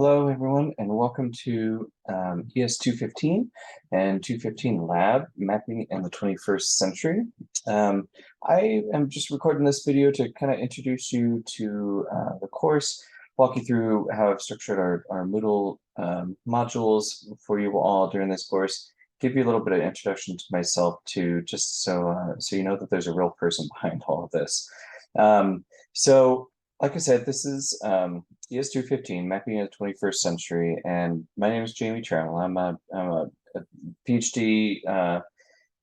Hello, everyone, and welcome to ES 215 and 215 Lab, Mapping in the 21st Century. I am just recording this video to kind of introduce you to the course, walk you through how I've structured our Moodle modules for you all during this course, give you a little bit of introduction to myself too, just so you know that there's a real person behind all of this. Like I said, this is ES215, Mapping in the 21st Century, and my name is Jamie Trammell. I'm a PhD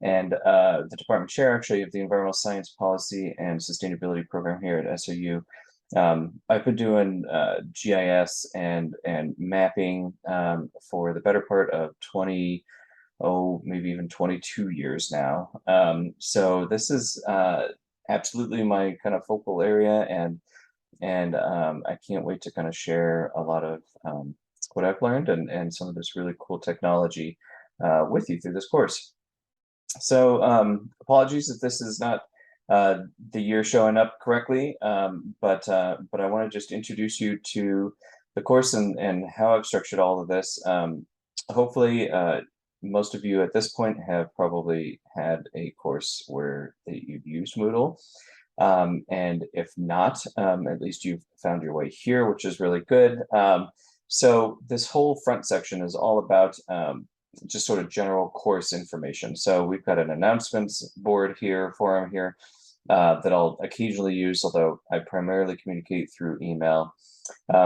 and the department chair, actually, of the Environmental Science Policy and Sustainability Program here at SOU. I've been doing GIS and mapping for the better part of maybe even 22 years now. So this is absolutely my kind of focal area, and I can't wait to kind of share a lot of what I've learned and some of this really cool technology with you through this course. So apologies if this is not the year showing up correctly, but I want to just introduce you to the course and how I've structured all of this. Hopefully, most of you at this point have probably had a course where you've used Moodle. And if not, at least you've found your way here, which is really good. So this whole front section is all about just sort of general course information. So we've got an announcements board here, forum here, that I'll occasionally use, although I primarily communicate through email.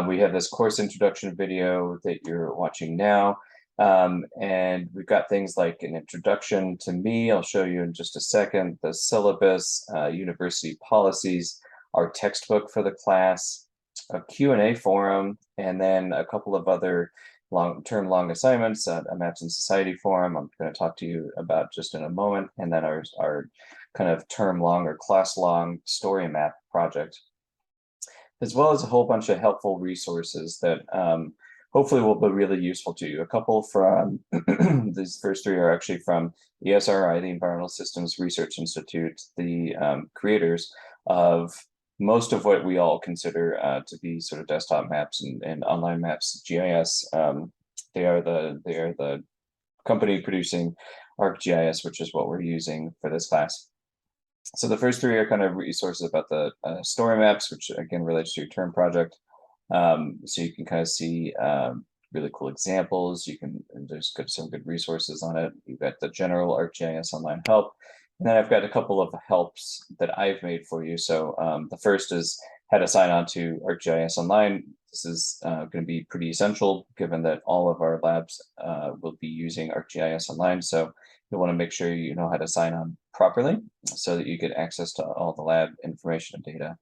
We have this course introduction video that you're watching now. And we've got things like an introduction to me, I'll show you in just a second, the syllabus, university policies, our textbook for the class, a Q&A forum, and then a couple of other long assignments, a Maps in Society forum I'm going to talk to you about just in a moment, and then our kind of term long or class long story map project, as well as a whole bunch of helpful resources that hopefully will be really useful to you. A couple from, these first three are actually from ESRI, the Environmental Systems Research Institute, the creators of most of what we all consider to be sort of desktop maps and online maps, GIS. They are the company producing ArcGIS, which is what we're using for this class. So the first three are kind of resources about the story maps, which again relates to your term project. So you can kind of see really cool examples. There's some good resources on it. You've got the general ArcGIS online help, and then I've got a couple of helps that I've made for you. So the first is how to sign on to ArcGIS Online. This is going to be pretty essential given that all of our labs will be using ArcGIS Online. So you'll want to make sure you know how to sign on properly so that you get access to all the lab information and data.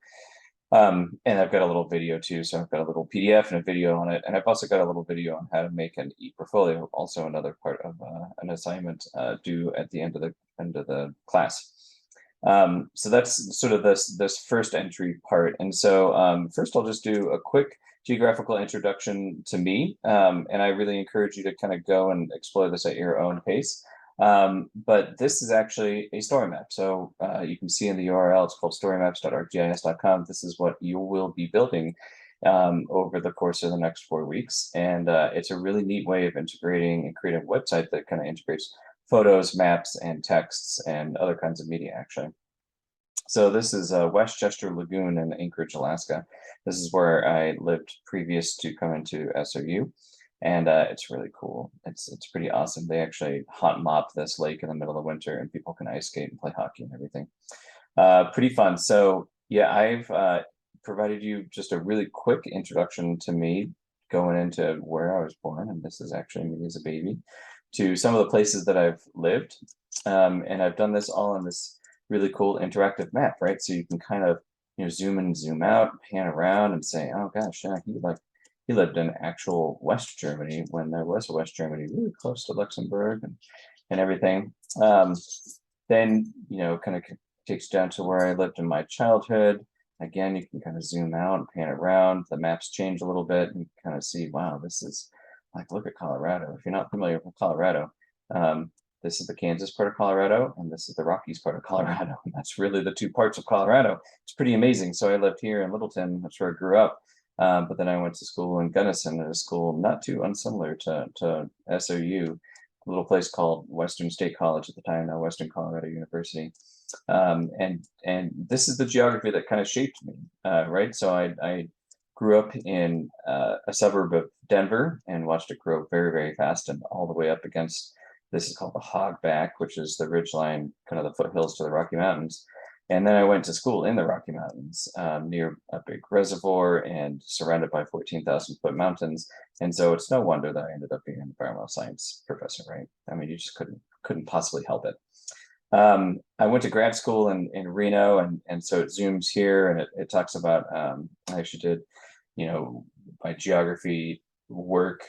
And I've got a little video too, so I've got a little PDF and a video on it, and I've also got a little video on how to make an e-portfolio, also another part of an assignment due at the end of the class. So that's sort of this first entry part, and so first I'll just do a quick geographical introduction to me, and I really encourage you to kind of go and explore this at your own pace. But this is actually a story map. So you can see in the URL, it's called storymaps.arcgis.com. This is what you will be building over the course of the next 4 weeks. And it's a really neat way of integrating and creating a website that kind of integrates photos, maps, and texts, and other kinds of media, actually. So this is Westchester Lagoon in Anchorage, Alaska. This is where I lived previous to coming to SOU. And it's really cool. It's pretty awesome. They actually hot mop this lake in the middle of winter, and people can ice skate and play hockey and everything. Pretty fun. So yeah, I've provided you just a really quick introduction to me going into where I was born, and this is actually me as a baby, to some of the places that I've lived. And I've done this all on this really cool interactive map, right? So you can kind of zoom in, zoom out, pan around, and say, oh gosh, yeah, he lived in actual West Germany when there was a West Germany really close to Luxembourg and everything. Then, kind of takes you down to where I lived in my childhood. Again, you can kind of zoom out and pan around. The maps change a little bit, and you can kind of see, wow, this is like, look at Colorado. If you're not familiar with Colorado, this is the Kansas part of Colorado, and this is the Rockies part of Colorado. And that's really the two parts of Colorado. It's pretty amazing. So I lived here in Littleton, that's where I grew up. But then I went to school in Gunnison, at a school not too unsimilar to SOU, a little place called Western State College at the time, now Western Colorado University. And this is the geography that kind of shaped me, right? So I grew up in a suburb of Denver and watched it grow very, very fast and all the way up against, this is called the Hogback, which is the ridgeline, kind of the foothills to the Rocky Mountains. And then I went to school in the Rocky Mountains, near a big reservoir and surrounded by 14,000-foot mountains. And so it's no wonder that I ended up being an environmental science professor, right? I mean, you just couldn't possibly help it. I went to grad school in Reno, and so it zooms here and it talks about, I actually did, my geography work,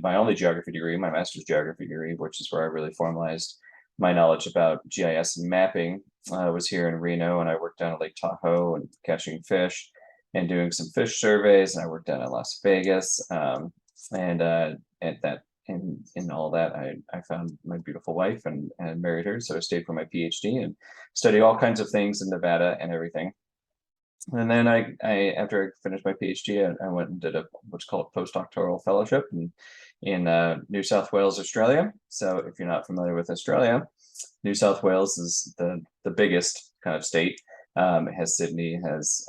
my only geography degree, my master's geography degree, which is where I really formalized my knowledge about GIS and mapping. Was here in Reno, and I worked down at Lake Tahoe and catching fish and doing some fish surveys, and I worked down at Las Vegas. And at that, in all that, I found my beautiful wife and married her. So I stayed for my PhD and studied all kinds of things in Nevada and everything. And then I after I finished my PhD, I went and did what's called a postdoctoral fellowship in New South Wales, Australia. So if you're not familiar with Australia, New South Wales is the biggest kind of state. It has Sydney, has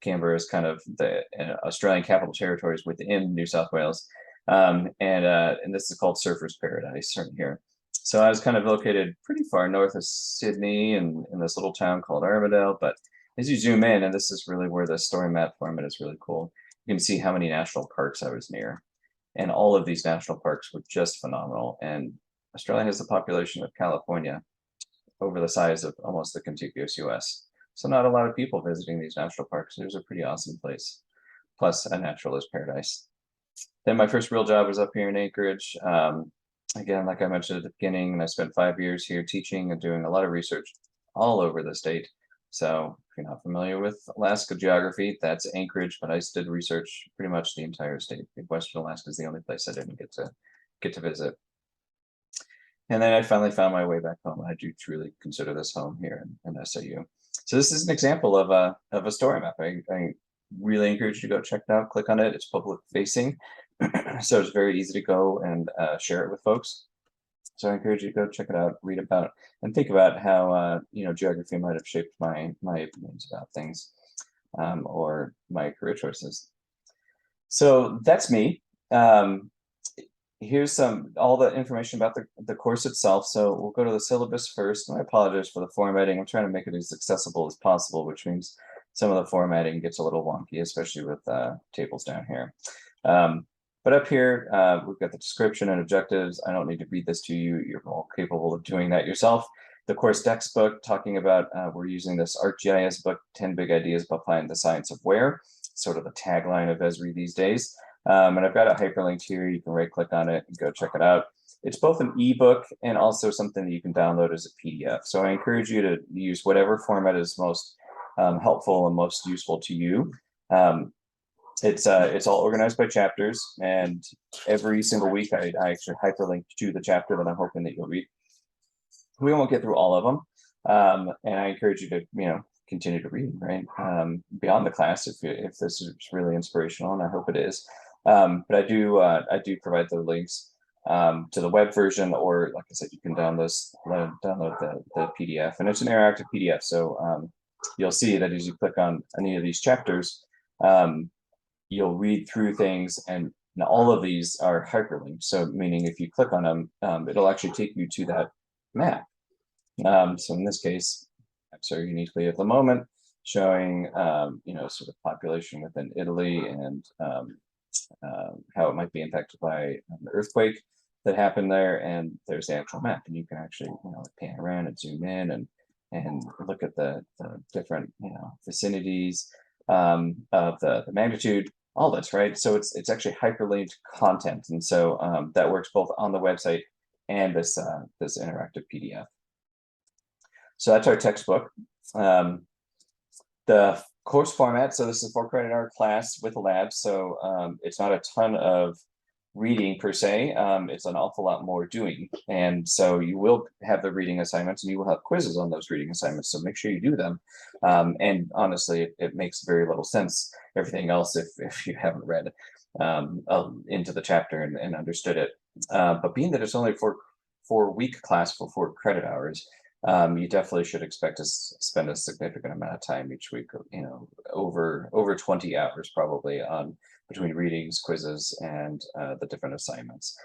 Canberra is kind of the Australian Capital Territories within New South Wales. And this is called Surfers Paradise right here. So I was kind of located pretty far north of Sydney and in this little town called Armidale. But as you zoom in, and this is really where the story map format is really cool, you can see how many national parks I was near. And all of these national parks were just phenomenal. And Australia has the population of California, over the size of almost the contiguous US. So not a lot of people visiting these national parks. It was a pretty awesome place, plus a naturalist paradise. Then my first real job was up here in Anchorage. Again, like I mentioned at the beginning, and I spent 5 years here teaching and doing a lot of research all over the state. So if you're not familiar with Alaska geography, that's Anchorage, but I did research pretty much the entire state. Western Alaska is the only place I didn't get to visit. And then I finally found my way back home. I do truly consider this home here in SOU. So this is an example of a story map. I really encourage you to go check it out. Click on it. It's public facing, so it's very easy to go and share it with folks. So I encourage you to go check it out, read about, and think about how geography might have shaped my opinions about things, or my career choices. So that's me. Here's all the information about the course itself. So we'll go to the syllabus first. And I apologize for the formatting. I'm trying to make it as accessible as possible, which means some of the formatting gets a little wonky, especially with tables down here. But up here, we've got the description and objectives. I don't need to read this to you. You're all capable of doing that yourself. The course textbook talking about, we're using this ArcGIS book, 10 Big Ideas Behind the Science of Where, sort of the tagline of Esri these days. And I've got it hyperlinked here. You can right click on it and go check it out. It's both an ebook and also something that you can download as a PDF. So I encourage you to use whatever format is most helpful and most useful to you. It's all organized by chapters, and every single week I actually hyperlink to the chapter that I'm hoping that you'll read. We won't get through all of them, and I encourage you to continue to read, right, beyond the class if this is really inspirational, and I hope it is. But I do provide the links to the web version, or like I said, you can download the PDF, and it's an interactive PDF. So you'll see that as you click on any of these chapters, you'll read through things, and all of these are hyperlinked. So meaning if you click on them, it'll actually take you to that map. So in this case, maps are uniquely at the moment showing sort of population within Italy and how it might be impacted by an earthquake that happened there. And there's the actual map, and you can actually pan around and zoom in and look at the different vicinities of the magnitude, all this, right? So it's actually hyperlinked content, and so that works both on the website and this interactive PDF. So that's our textbook. The course format, so this is a 4 credit hour class with a lab, so it's not a ton of reading per se. It's an awful lot more doing. And so you will have the reading assignments and you will have quizzes on those reading assignments. So make sure you do them. And honestly, it makes very little sense, everything else, if you haven't read into the chapter and understood it. But being that it's only four-week class for 4 credit hours, you definitely should expect to spend a significant amount of time each week, over 20 hours probably on between readings, quizzes, and the different assignments.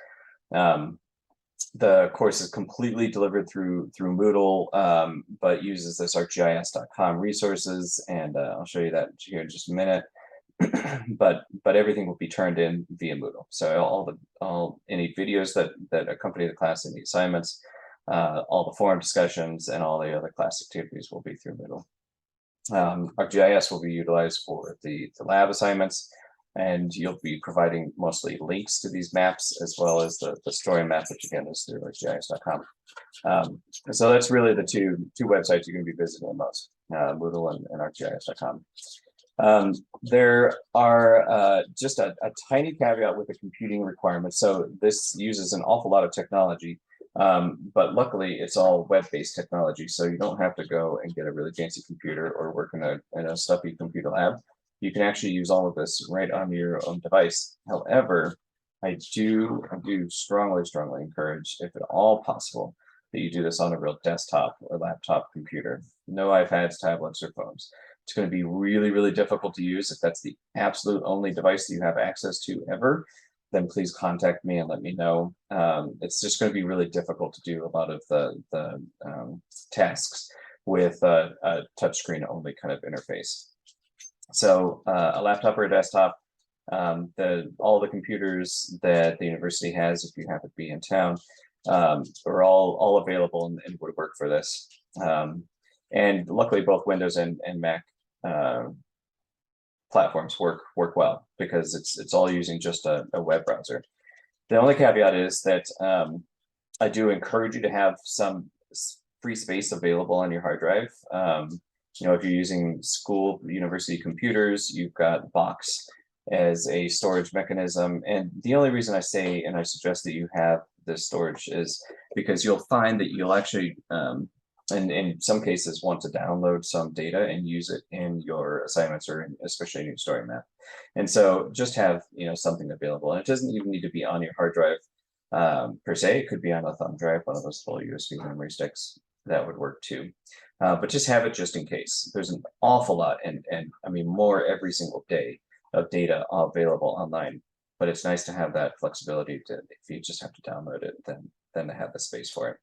The course is completely delivered through Moodle, but uses this ArcGIS.com resources, and I'll show you that here in just a minute. but everything will be turned in via Moodle. So any videos that accompany the class and the assignments, all the forum discussions, and all the other class activities will be through Moodle. ArcGIS will be utilized for the lab assignments, and you'll be providing mostly links to these maps as well as the story map, which again is through ArcGIS.com. So that's really the two websites you're going to be visiting the most, Moodle and ArcGIS.com. There are just a tiny caveat with the computing requirements. So this uses an awful lot of technology, but luckily it's all web-based technology. So you don't have to go and get a really fancy computer or work in a stuffy computer lab. You can actually use all of this right on your own device. However, I do strongly encourage, if at all possible, that you do this on a real desktop or laptop computer. No iPads, tablets, or phones. It's going to be really, really difficult to use. If that's the absolute only device that you have access to ever, then please contact me and let me know. It's just going to be really difficult to do a lot of the tasks with a touchscreen only kind of interface. So a laptop or a desktop, all the computers that the university has, if you happen to be in town, are all available and would work for this. And luckily, both Windows and Mac platforms work well, because it's all using just a web browser. The only caveat is that I do encourage you to have some free space available on your hard drive. If you're using school, university computers, you've got Box as a storage mechanism. And the only reason I say and I suggest that you have this storage is because you'll find that you'll actually, and in some cases, want to download some data and use it in your assignments, or especially in your story map. And so just have something available. And it doesn't even need to be on your hard drive per se. It could be on a thumb drive, one of those full USB memory sticks. That would work too. But just have it just in case. There's an awful lot, and I mean more every single day, of data available online. But it's nice to have that flexibility to, if you just have to download it, then to have the space for it.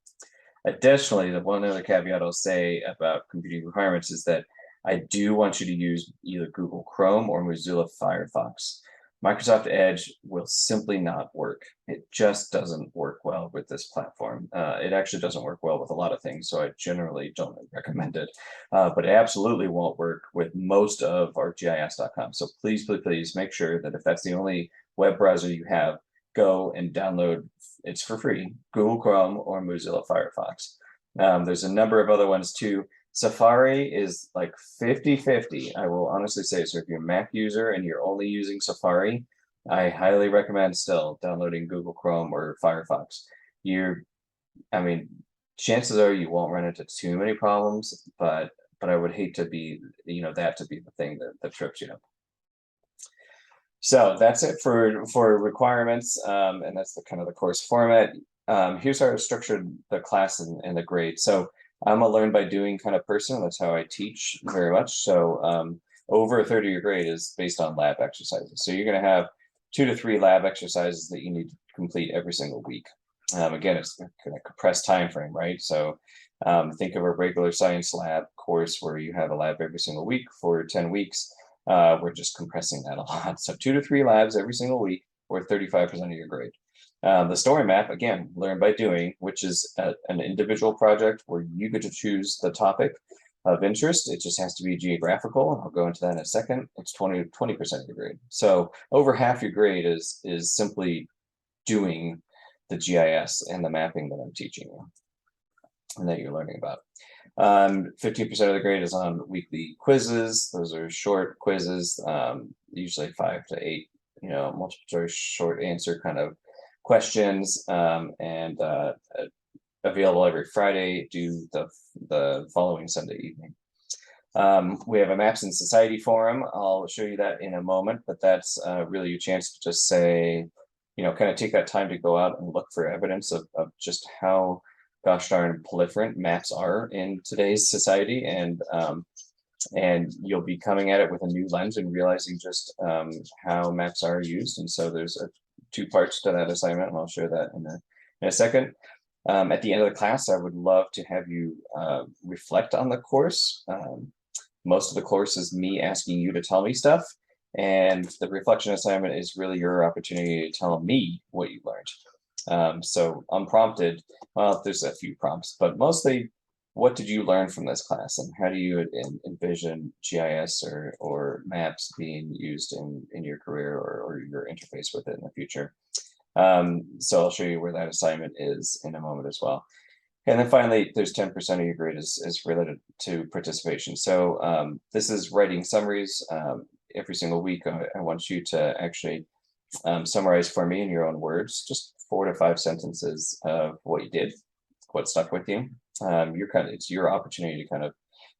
Additionally, the one other caveat I'll say about computing requirements is that I do want you to use either Google Chrome or Mozilla Firefox. Microsoft Edge will simply not work. It just doesn't work well with this platform. It actually doesn't work well with a lot of things, so I generally don't recommend it. But it absolutely won't work with most of ArcGIS.com. So please make sure that if that's the only web browser you have, go and download, it's for free, Google Chrome or Mozilla Firefox. There's a number of other ones too. Safari is like 50-50. I will honestly say, so if you're a Mac user and you're only using Safari, I highly recommend still downloading Google Chrome or Firefox. Chances are you won't run into too many problems, but I would hate to be, that to be the thing that trips you up. So that's it for requirements, and that's the kind of the course format. Here's how I structured the class and the grade. So I'm a learn by doing kind of person. That's how I teach very much. So over a third of your grade is based on lab exercises. So you're going to have 2 to 3 lab exercises that you need to complete every single week. Again, it's a compressed time frame, right? So think of a regular science lab course where you have a lab every single week for 10 weeks. We're just compressing that a lot. So 2 to 3 labs every single week, or 35% of your grade. The story map, again, learn by doing, which is an individual project where you get to choose the topic of interest. It just has to be geographical. I'll go into that in a second. It's 20% of your grade. So over half your grade is simply doing the GIS and the mapping that I'm teaching you and that you're learning about. 15% of the grade is on weekly quizzes. Those are short quizzes, usually 5 to 8 multiple choice short answer kind of questions, and available every Friday, due the following Sunday evening. We have a Maps and Society forum. I'll show you that in a moment, but that's really your chance to just say, kind of take that time to go out and look for evidence of just how gosh darn proliferant maps are in today's society, and you'll be coming at it with a new lens and realizing just how maps are used. And so there's two parts to that assignment, and I'll share that in a second. At the end of the class, I would love to have you reflect on the course. Most of the course is me asking you to tell me stuff, and the reflection assignment is really your opportunity to tell me what you learned. So unprompted, well, there's a few prompts, but mostly, what did you learn from this class, and how do you envision GIS or maps being used in your career or your interface with it in the future? So I'll show you where that assignment is in a moment as well. And then finally, there's 10% of your grade is related to participation. So this is writing summaries every single week. I want you to actually summarize for me in your own words, just 4 to 5 sentences of what you did, what stuck with you. It's your opportunity to kind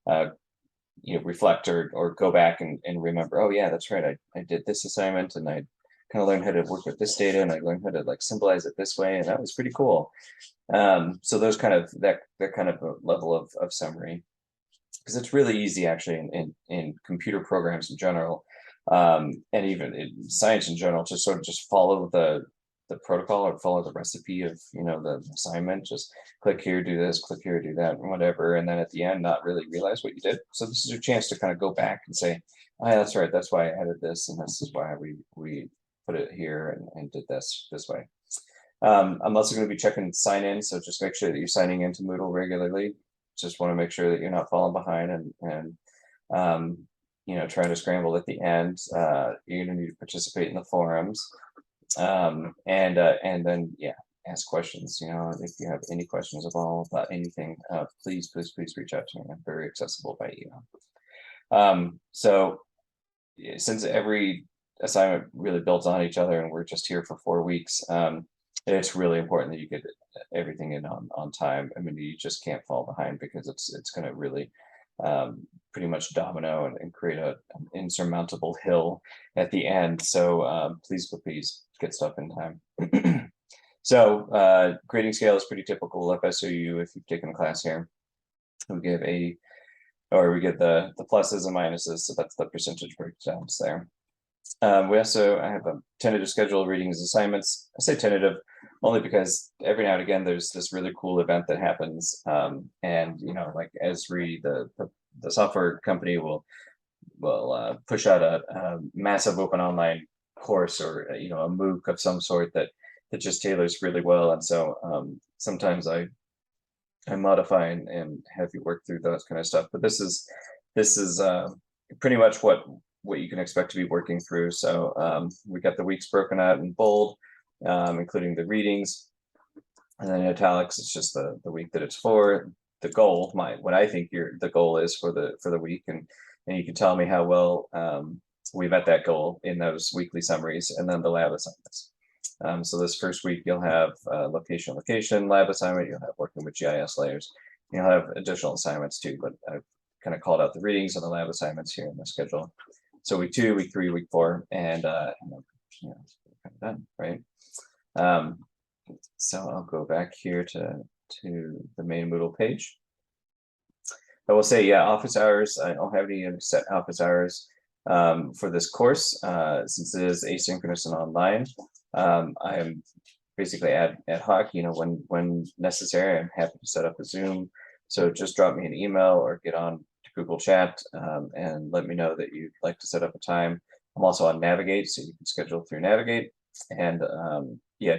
of reflect or go back and remember, oh yeah, that's right, I did this assignment, and I kind of learned how to work with this data, and I learned how to like symbolize it this way, and that was pretty cool. So those kind of that kind of a level of summary, because it's really easy actually in computer programs in general, and even in science in general, to sort of just follow the protocol or follow the recipe of the assignment. Just click here, do this, click here, do that, and whatever, and then at the end not really realize what you did. So this is your chance to kind of go back and say, oh yeah, that's right, that's why I added this, and this is why we put it here and did this way. I'm also going to be checking sign in, so just make sure that you're signing into Moodle regularly. Just want to make sure that you're not falling behind and trying to scramble at the end. You're going to need to participate in the forums, and then ask questions. If you have any questions at all about anything, please reach out to me. I'm very accessible by email. So since every assignment really builds on each other and we're just here for 4 weeks, it's really important that you get everything in on time. I mean, you just can't fall behind, because it's going to really pretty much domino and create an insurmountable hill at the end. So please get stuff in time. So grading scale is pretty typical of SOU. If you've taken a class here, we give the pluses and minuses, so that's the percentage breakdowns there. I have a tentative schedule of readings assignments. I say tentative only because every now and again there's this really cool event that happens, and like Esri, the software company will push out a massive open online course, or a MOOC of some sort that just tailors really well, and so sometimes I modify and have you work through those kind of stuff. But this is pretty much what you can expect to be working through. So we got the weeks broken out in bold, including the readings, and then in italics, it's just the week that it's for. The goal, what I think the goal is for the week, and you can tell me how well we met that goal in those weekly summaries, and then the lab assignments. So this first week you'll have location lab assignment. You'll have working with GIS layers. You'll have additional assignments too, but I've kind of called out the readings and the lab assignments here in the schedule. So week 2, week 3, week 4, and kind of done, right? So I'll go back here to the main Moodle page. I will say, office hours. I don't have any set office hours for this course, since it is asynchronous and online. I am basically ad hoc. When necessary, I'm happy to set up a Zoom. So just drop me an email or get on Google Chat and let me know that you'd like to set up a time. I'm also on Navigate, so you can schedule through Navigate, and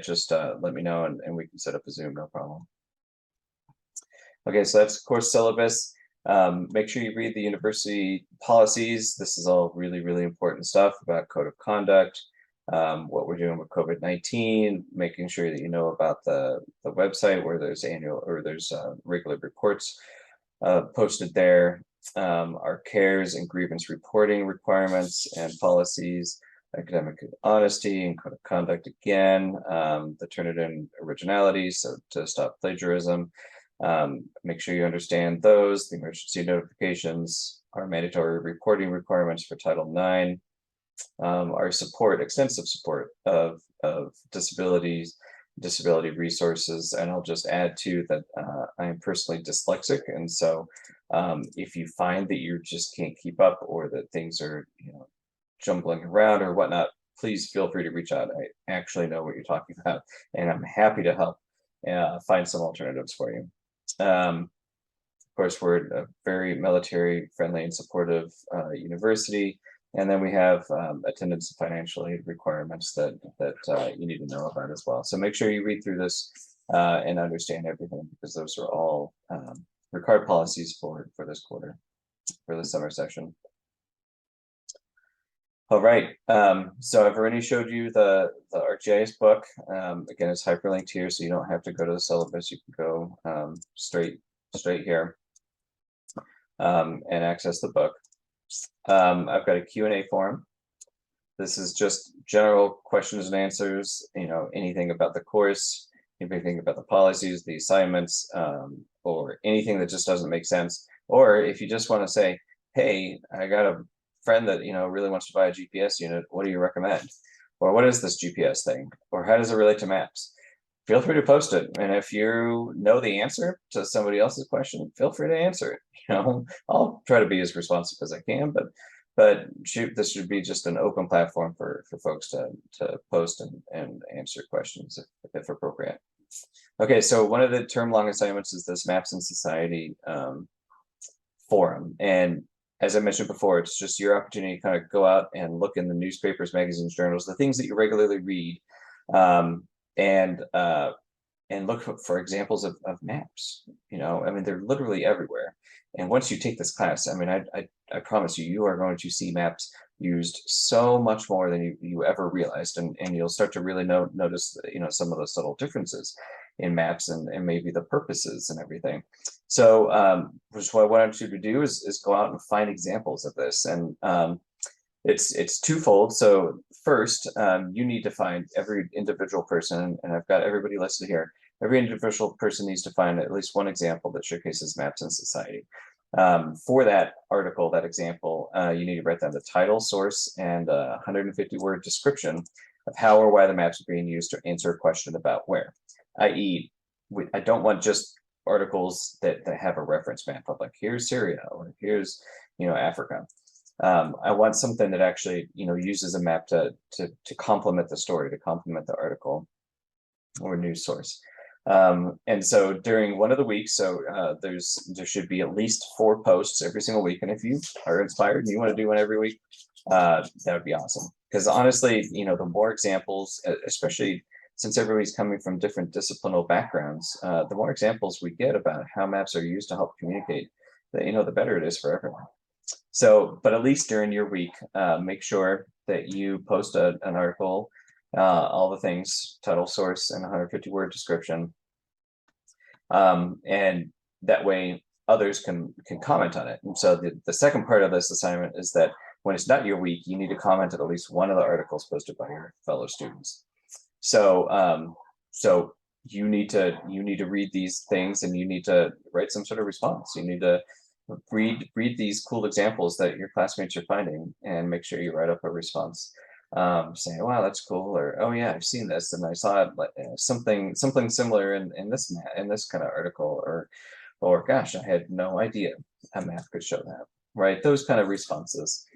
just let me know and we can set up a Zoom, no problem. Okay, so that's course syllabus. Make sure you read the university policies. This is all really, really important stuff about code of conduct, what we're doing with COVID-19, making sure that you know about the website where there's regular reports posted there. Our CARES and grievance reporting requirements and policies, academic honesty and code of conduct again, the Turnitin originality, so to stop plagiarism. Make sure you understand those, the emergency notifications, our mandatory reporting requirements for Title IX, our support, extensive support of disability resources. And I'll just add too that I am personally dyslexic, and so if you find that you just can't keep up, or that things are jumbling around or whatnot, please feel free to reach out. I actually know what you're talking about, and I'm happy to help find some alternatives for you. Of course, we're a very military friendly and supportive university. And then we have attendance and financial aid requirements that you need to know about as well. So make sure you read through this and understand everything, because those are all required policies for this quarter, for the summer session. All right, so I've already showed you the ArcGIS book. Again, it's hyperlinked here, so you don't have to go to the syllabus. You can go straight here and access the book. I've got a Q&A form. This is just general questions and answers, anything about the course, anything about the policies, the assignments, or anything that just doesn't make sense. Or if you just want to say, hey, I got a friend that really wants to buy a GPS unit, what do you recommend? Or what is this GPS thing? Or how does it relate to maps? Feel free to post it. And if you know the answer to somebody else's question, feel free to answer it. I'll try to be as responsive as I can, but this should be just an open platform for folks to post and answer questions if appropriate. Okay, so one of the term-long assignments is this Maps in Society forum. And as I mentioned before, it's just your opportunity to kind of go out and look in the newspapers, magazines, journals, the things that you regularly read, and look for examples of maps. They're literally everywhere. And once you take this class, I promise you are going to see maps used so much more than you ever realized, and you'll start to really notice some of the subtle differences in maps and maybe the purposes and everything. So which what I wanted you to do is go out and find examples of this, and it's twofold. So first, you need to find every individual person, and I've got everybody listed here. Every individual person needs to find at least one example that showcases maps in society. For that article, that example, you need to write down the title, source, and 150-word description of how or why the maps are being used to answer a question about where. I.e., I don't want just articles that have a reference map of like, here's Syria, or here's Africa. I want something that actually uses a map to complement the story, to complement the article or news source. And so during one of the weeks, there should be at least 4 posts every single week. And if you are inspired and you want to do one every week, that would be awesome. Because honestly, the more examples, especially since everybody's coming from different disciplinal backgrounds, the more examples we get about how maps are used to help communicate, the better it is for everyone. So, but at least during your week, make sure that you post an article, all the things, title, source, and 150-word description. And that way others can comment on it. And so the second part of this assignment is that when it's not your week, you need to comment at least one of the articles posted by your fellow students. So so you need to read these things, and you need to write some sort of response. You need to read these cool examples that your classmates are finding, and make sure you write up a response. Saying, wow, that's cool, or oh yeah, I've seen this and I saw it, like something similar in this kind of article, or gosh, I had no idea a map could show that, right? Those kind of responses.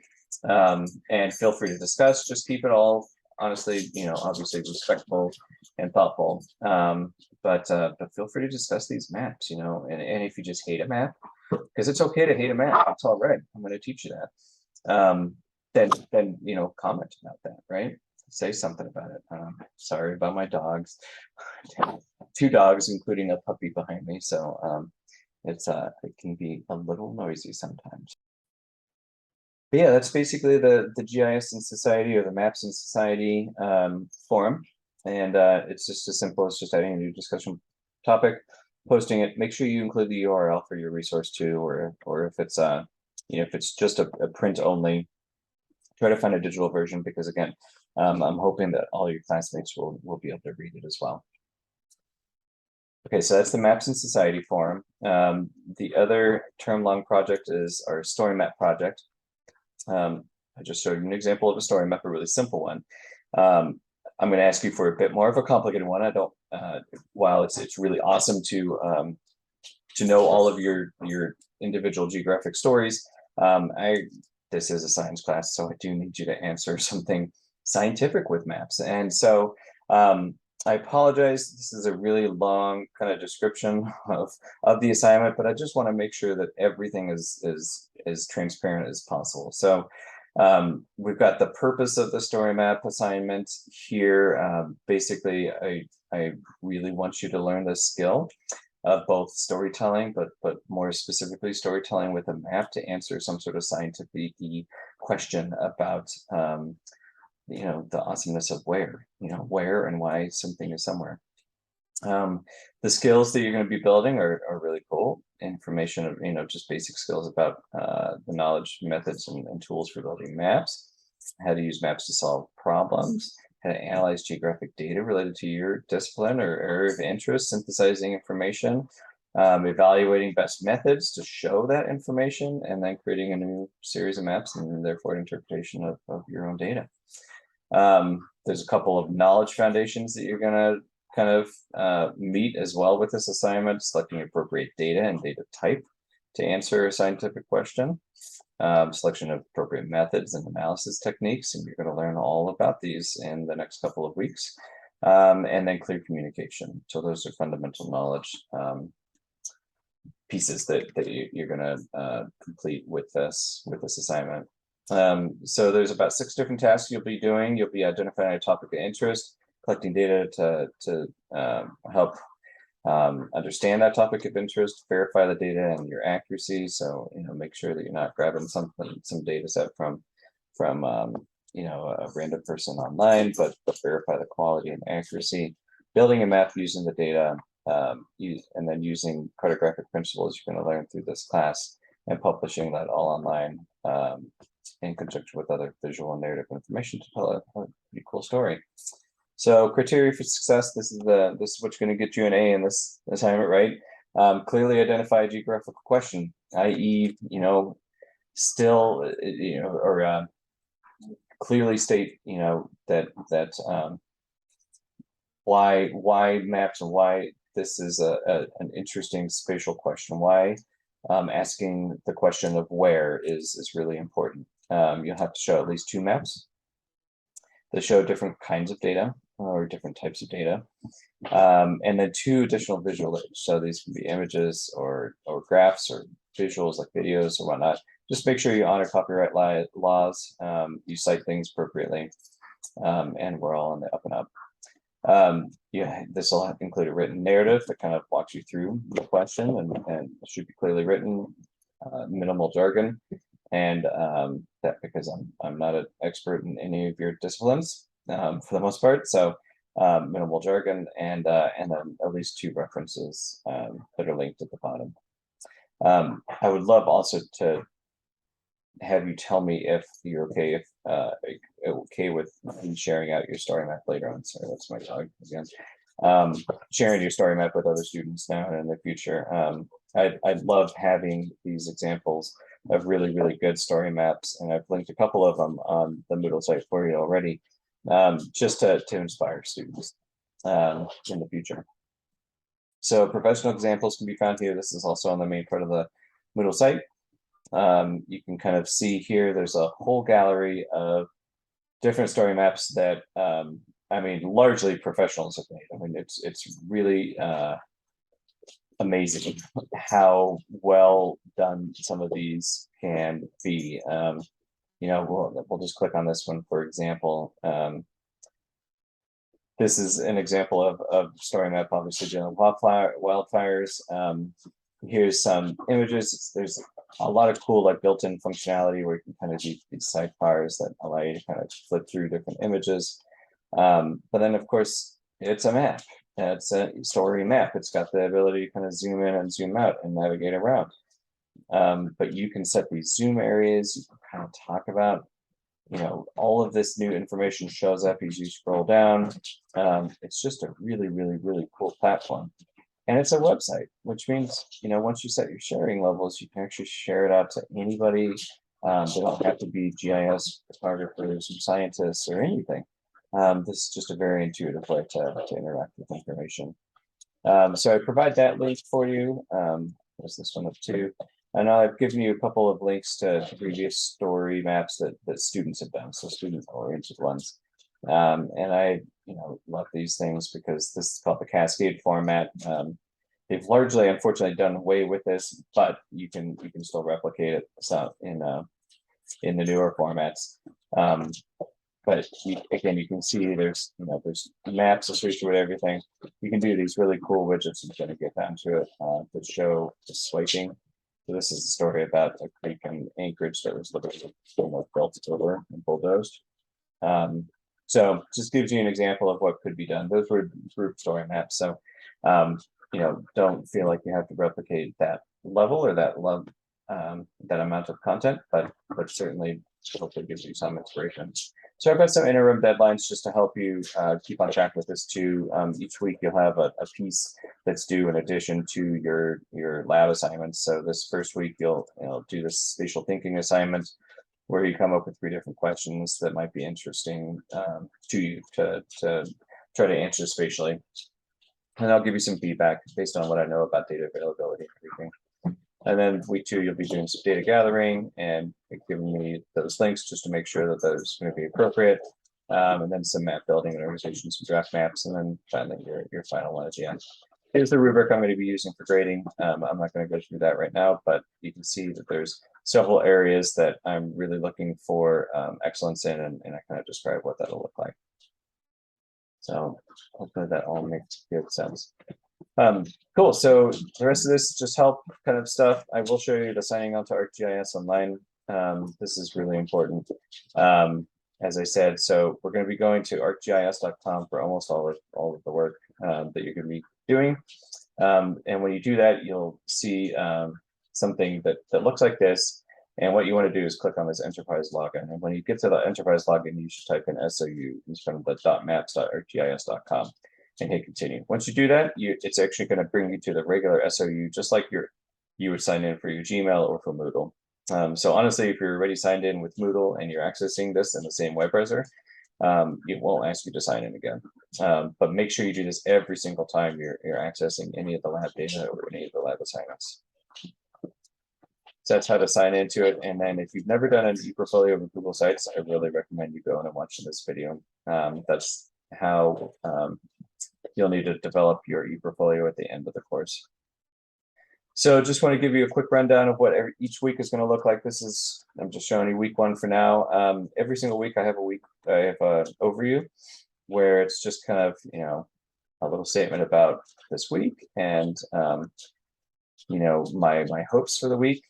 And feel free to discuss, just keep it all honestly, obviously respectful and thoughtful. But feel free to discuss these maps, and if you just hate a map, because it's okay to hate a map, it's all right. I'm going to teach you that. Then comment about that, right? Say something about it. Sorry about my dogs. 2 dogs, including a puppy behind me, so it can be a little noisy sometimes. But yeah, that's basically the GIS in Society, or the Maps in Society forum, and it's just as simple as just adding a new discussion topic, posting it. Make sure you include the URL for your resource too, or if it's if it's just a print only try to find a digital version because again, I'm hoping that all your classmates will be able to read it as well. Okay, so that's the Maps in Society forum. The other term-long project is our story map project. I just showed you an example of a story map, a really simple one. I'm going to ask you for a bit more of a complicated one. I don't. While it's really awesome to know all of your individual geographic stories, this is a science class, so I do need you to answer something scientific with maps. And so I apologize. This is a really long kind of description of the assignment, but I just want to make sure that everything is as transparent as possible. So we've got the purpose of the story map assignment here. Basically, I really want you to learn the skill of both storytelling, but more specifically storytelling with a map to answer some sort of scientific question about the awesomeness of where and why something is somewhere. The skills that you're going to be building are really cool. Information of just basic skills about the knowledge, methods, and tools for building maps, how to use maps to solve problems, how to analyze geographic data related to your discipline or area of interest, synthesizing information, evaluating best methods to show that information, and then creating a new series of maps and therefore an interpretation of your own data. There's a couple of knowledge foundations that you're going to kind of meet as well with this assignment, selecting appropriate data and data type to answer a scientific question, selection of appropriate methods and analysis techniques, and you're going to learn all about these in the next couple of weeks, and then clear communication. So those are fundamental knowledge pieces that you're going to complete with this assignment. So there's about 6 different tasks you'll be doing. You'll be identifying a topic of interest, collecting data to help understand that topic of interest, verify the data and your accuracy. So make sure that you're not grabbing some data set from a random person online, but verify the quality and accuracy. Building a map using the data, and then using cartographic principles you're going to learn through this class, and publishing that all online in conjunction with other visual and narrative information to tell a pretty cool story. So criteria for success, this is what's going to get you an A in this assignment, right? Clearly identify a geographical question, i.e., clearly state, that why maps and why this is an interesting spatial question. Why asking the question of where is really important. You'll have to show at least 2 maps that show different kinds of data or different types of data, and then 2 additional visual aids. So these can be images or graphs or visuals like videos or whatnot. Just make sure you honor copyright laws, you cite things appropriately, and we're all on the up and up. This will include a written narrative that kind of walks you through the question, and it should be clearly written, minimal jargon, and that because I'm not an expert in any of your disciplines for the most part, so minimal jargon, and then at least 2 references that are linked at the bottom. I would love also to have you tell me if you're okay with sharing out your story map later on. Sorry, that's my dog again. Sharing your story map with other students now and in the future. I'd love having these examples of really, really good story maps, and I've linked a couple of them on the Moodle site for you already, just to inspire students in the future. So professional examples can be found here. This is also on the main part of the Moodle site. You can kind of see here, there's a whole gallery of different story maps that, largely professionals have made. It's really amazing how well done some of these can be. We'll just click on this one, for example. This is an example of story map, obviously dealing with wildfires. Here's some images. There's a lot of cool built-in functionality where you can kind of do these sidebars that allow you to kind of flip through different images. But then of course it's a map. It's a story map. It's got the ability to kind of zoom in and zoom out and navigate around. But you can set these zoom areas. You can kind of talk about, all of this new information shows up as you scroll down. It's just a really, really, really cool platform. And it's a website, which means, once you set your sharing levels, you can actually share it out to anybody. They don't have to be GIS photographers or scientists or anything. This is just a very intuitive way to interact with information. So I provide that link for you. There's this one up too. And I've given you a couple of links to previous story maps that students have done, so student-oriented ones. And I, love these things because this is called the Cascade format. They've largely, unfortunately, done away with this, but you can still replicate it in the newer formats. But again, you can see there's maps associated with everything. You can do these really cool widgets. I'm going to get down to it that show the swiping. So this is the story about a creek in Anchorage that was literally built over and bulldozed. So just gives you an example of what could be done. Those were group story maps. So don't feel like you have to replicate that level or that amount of content, but certainly hopefully gives you some inspiration. So I've got some interim deadlines just to help you keep on track with this too. Each week you'll have a piece that's due in addition to your lab assignments. So this first week you'll do this spatial thinking assignment where you come up with 3 different questions that might be interesting to you to try to answer spatially. And I'll give you some feedback based on what I know about data availability and everything. And then week 2, you'll be doing some data gathering and giving me those links just to make sure that those are going to be appropriate. And then some map building and organization, some draft maps, and then finally your final one at the end. Here's the rubric I'm going to be using for grading. I'm not going to go through that right now, but you can see that there's several areas that I'm really looking for excellence in, and I kind of describe what that'll look like. So hopefully that all makes good sense. Cool. So the rest of this is just help kind of stuff. I will show you the signing on to ArcGIS Online. This is really important. As I said, so we're going to be going to arcgis.com for almost all of the work that you're going to be doing. And when you do that, you'll see something that looks like this. And what you want to do is click on this enterprise login. And when you get to the enterprise login, you should type in SOU instead of the .maps.arcgis.com and hit continue. Once you do that, it's actually going to bring you to the regular SOU, just like you would sign in for your Gmail or for Moodle. So honestly, if you're already signed in with Moodle and you're accessing this in the same web browser, it won't ask you to sign in again. But make sure you do this every single time you're accessing any of the lab data or any of the lab assignments. So that's how to sign into it. And then if you've never done an ePortfolio with Google Sites, I really recommend you go and watch this video. That's how you'll need to develop your ePortfolio at the end of the course. So just want to give you a quick rundown of what each week is going to look like. I'm just showing you week 1 for now. Every single week I have an overview where it's just kind of, a little statement about this week and, my hopes for the week.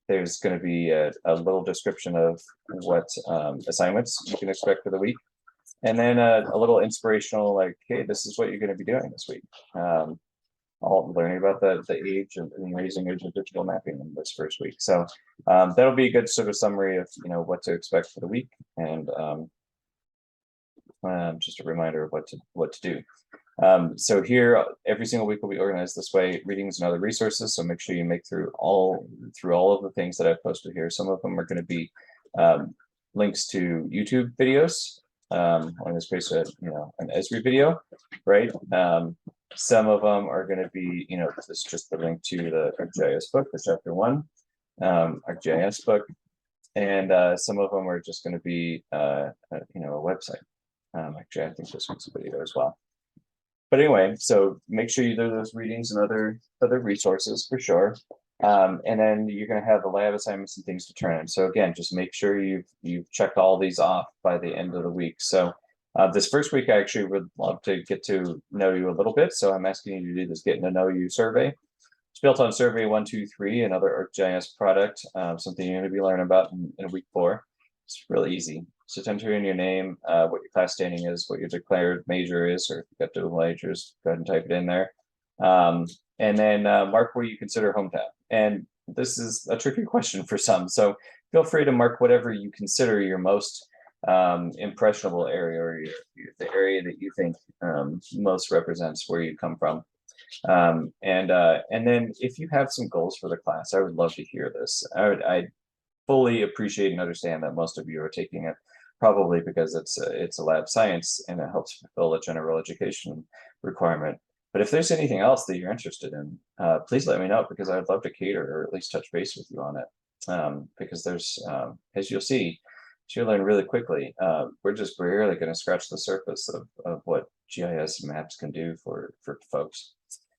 There's going to be a little description of what assignments you can expect for the week. And then a little inspirational, like, hey, this is what you're going to be doing this week. All learning about the age and the amazing age of digital mapping in this first week. So that'll be a good sort of summary of what to expect for the week, and just a reminder of what to do. So here, every single week will be organized this way: readings and other resources. So make sure you make through all of the things that I've posted here. Some of them are going to be links to YouTube videos. I'm going to paste an Esri video, right? Some of them are going to be, this is just the link to the ArcGIS book, the chapter 1, ArcGIS book, and some of them are just going to be, a website. Actually, I think this one's a video as well. But anyway, so make sure you do those readings and other resources for sure. And then you're going to have the lab assignments and things to turn in. So again, just make sure you've checked all these off by the end of the week. So this first week, I actually would love to get to know you a little bit. So I'm asking you to do this getting to know you survey. It's built on Survey 123, another ArcGIS product, something you're going to be learning about in week 4. It's really easy. So enter in your name, what your class standing is, what your declared major is, or if you've got dual majors, go ahead and type it in there. And then mark where you consider hometown. And this is a tricky question for some. So feel free to mark whatever you consider your most impressionable area, or the area that you think most represents where you come from. And then if you have some goals for the class, I would love to hear this. I fully appreciate and understand that most of you are taking it probably because it's a lab science and it helps fulfill a general education requirement. But if there's anything else that you're interested in, please let me know, because I'd love to cater or at least touch base with you on it. Because there's, as you'll see, you'll learn really quickly. We're just barely going to scratch the surface of what GIS maps can do for folks.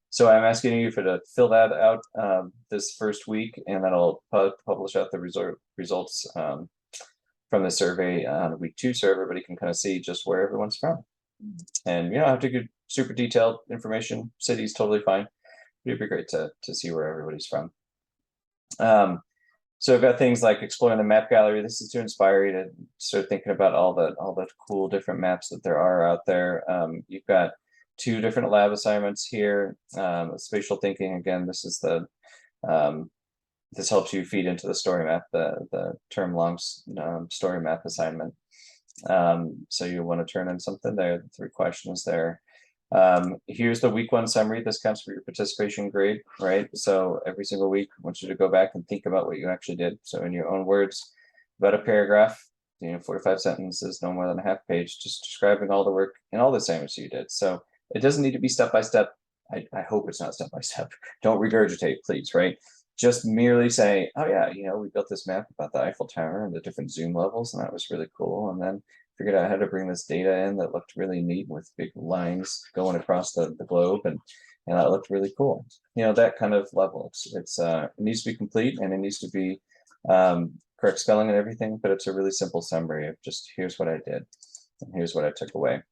So I'm asking you to fill that out this first week, and then I'll publish out the results from the survey on week 2, so everybody can kind of see just where everyone's from. And you don't have to get super detailed information. City's totally fine. It'd be great to see where everybody's from. So I've got things like exploring the map gallery. This is to inspire you to start thinking about all the cool different maps that there are out there. You've got 2 different lab assignments here. Spatial thinking, again, this is the this helps you feed into the story map, the term long story map assignment. So you want to turn in something there, the 3 questions there. Here's the week 1 summary. This counts for your participation grade, right? So every single week, I want you to go back and think about what you actually did. So in your own words, about a paragraph, 4 to 5 sentences, no more than a half page, just describing all the work and all the assignments you did. So it doesn't need to be step by step. I hope it's not step by step. Don't regurgitate, please, right? Just merely say, oh yeah, we built this map about the Eiffel Tower and the different zoom levels, and that was really cool. And then figured out how to bring this data in that looked really neat with big lines going across the globe, and that looked really cool. That kind of level. It needs to be complete, and it needs to be correct spelling and everything, but it's a really simple summary of just here's what I did and here's what I took away.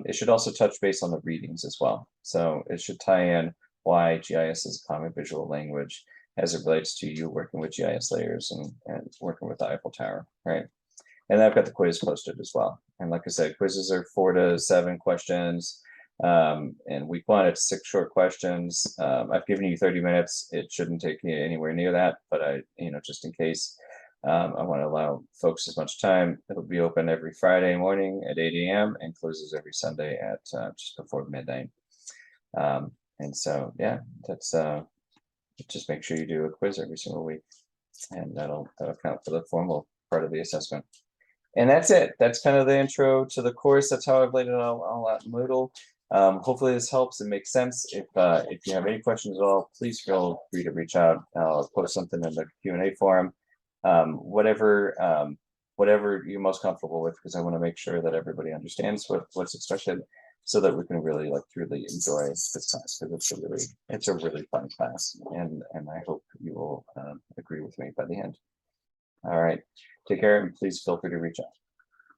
It should also touch base on the readings as well. So it should tie in why GIS is a common visual language as it relates to you working with GIS layers and working with the Eiffel Tower, right? And I've got the quiz posted as well. And like I said, quizzes are 4 to 7 questions. And week 1, it's 6 short questions. I've given you 30 minutes. It shouldn't take you anywhere near that, but just in case, I want to allow folks as much time. It'll be open every Friday morning at 8 a.m. and closes every Sunday at just before midnight. And so, yeah, that's just make sure you do a quiz every single week, and that'll count for the formal part of the assessment. And that's it. That's kind of the intro to the course. That's how I've laid it all out in Moodle. Hopefully this helps and makes sense. If you have any questions at all, please feel free to reach out. I'll post something in the Q&A forum. Whatever you're most comfortable with, because I want to make sure that everybody understands what's expected, so that we can really truly enjoy this class, because it's a really fun class, and I hope you will agree with me by the end. All right, take care, and please feel free to reach out.